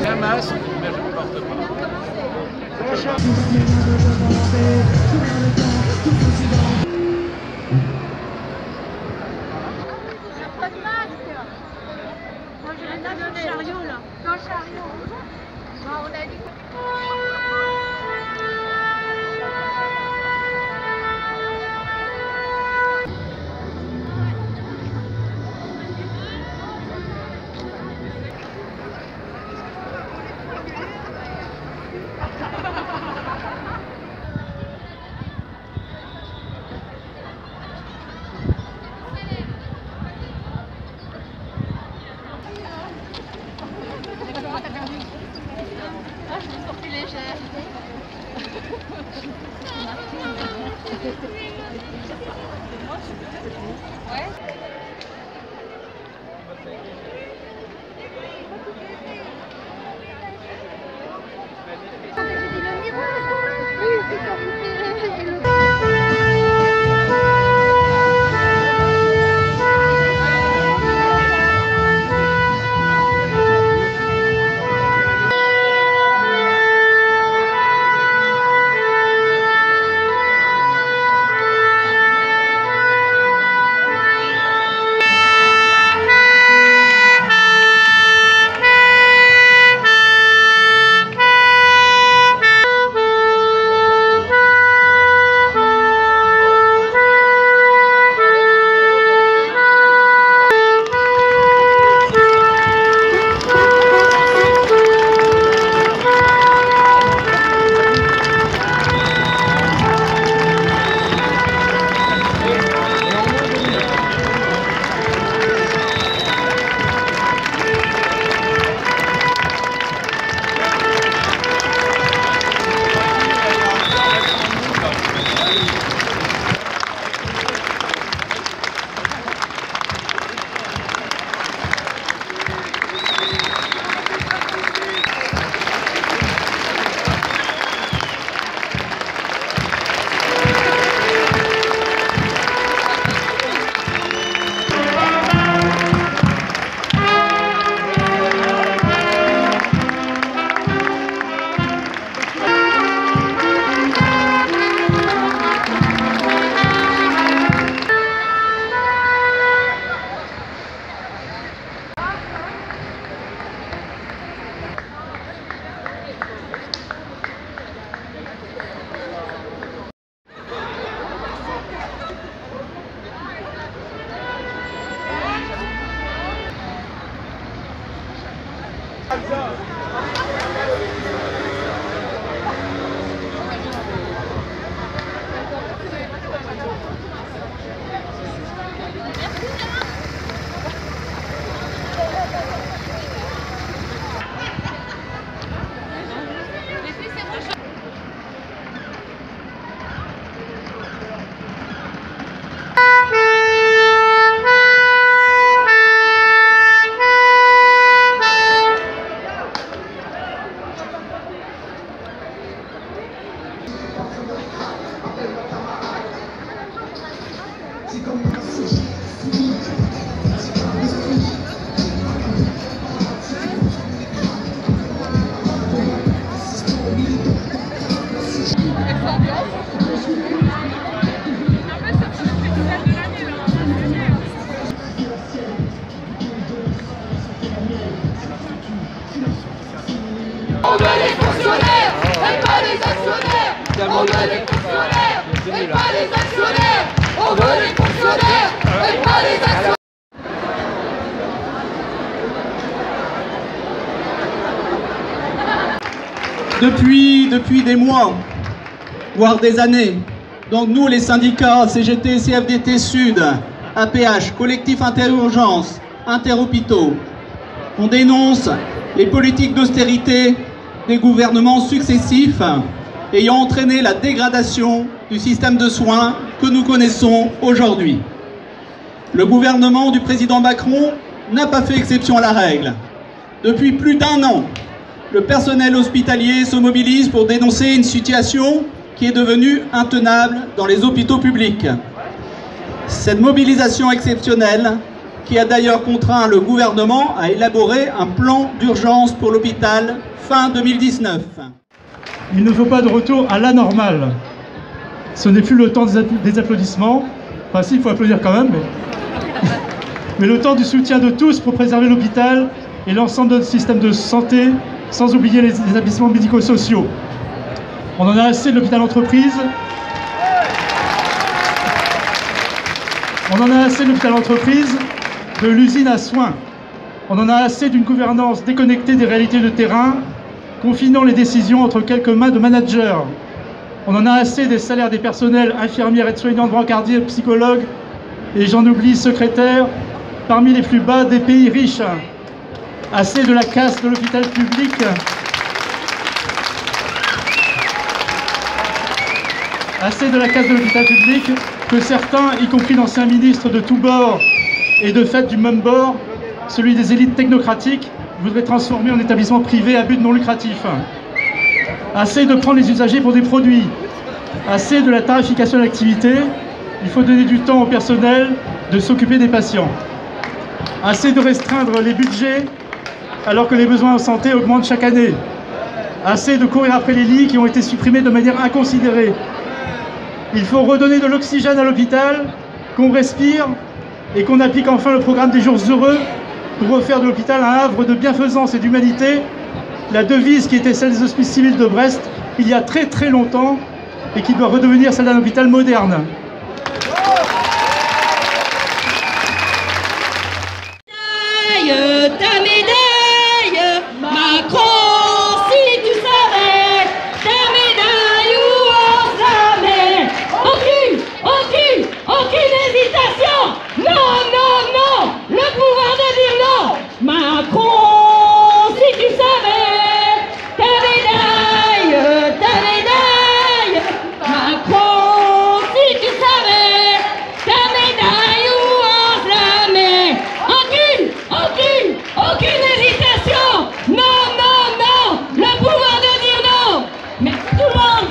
J'ai un masque, mais je ne porte pas. Pas de masque. Moi je vais dans le chariot là. Dans le chariot. Bon, on a dit. Je me sens plus légère. Ouais. On veut les fonctionnaires et pas les actionnaires. On veut les fonctionnaires et pas les actionnaires. On veut les fonctionnaires et pas les actionnaires. Depuis des mois, voire des années, donc nous les syndicats CGT, CFDT Sud, APH, Collectif Interurgence, Interhôpitaux, on dénonce les politiques d'austérité des gouvernements successifs ayant entraîné la dégradation du système de soins que nous connaissons aujourd'hui. Le gouvernement du président Macron n'a pas fait exception à la règle. Depuis plus d'1 an, le personnel hospitalier se mobilise pour dénoncer une situation qui est devenue intenable dans les hôpitaux publics. Cette mobilisation exceptionnelle qui a d'ailleurs contraint le gouvernement à élaborer un plan d'urgence pour l'hôpital fin 2019. Il ne faut pas de retour à la normale. Ce n'est plus le temps des applaudissements. Enfin si, il faut applaudir quand même, mais le temps du soutien de tous pour préserver l'hôpital et l'ensemble de notre système de santé, sans oublier les établissements médico-sociaux. On en a assez de l'hôpital entreprise. On en a assez de l'hôpital entreprise, de l'usine à soins. On en a assez d'une gouvernance déconnectée des réalités de terrain, confinant les décisions entre quelques mains de managers. On en a assez des salaires des personnels, infirmières, aides-soignantes, brancardiers, psychologues, et j'en oublie secrétaires, parmi les plus bas des pays riches. Assez de la casse de l'hôpital public. Assez de la casse de l'hôpital public que certains, y compris d'anciens ministres de tous bords et de fait du même bord, celui des élites technocratiques, voudraient transformer en établissement privé à but non lucratif. Assez de prendre les usagers pour des produits. Assez de la tarification de l'activité. Il faut donner du temps au personnel de s'occuper des patients. Assez de restreindre les budgets alors que les besoins en santé augmentent chaque année. Assez de courir après les lits qui ont été supprimés de manière inconsidérée. Il faut redonner de l'oxygène à l'hôpital, qu'on respire et qu'on applique enfin le programme des jours heureux pour refaire de l'hôpital un havre de bienfaisance et d'humanité, la devise qui était celle des hospices civils de Brest il y a très très longtemps et qui doit redevenir celle d'un hôpital moderne. Ta médaille, Macron, si tu savais, ta médaille où on la met. Aucune hésitation. Non, non, non, le pouvoir de dire non. Macron, si tu savais, ta médaille, Macron, si tu savais, ta médaille où on la met. Aucune hésitation. Non, non, non, le pouvoir de dire non. Merci tout le monde.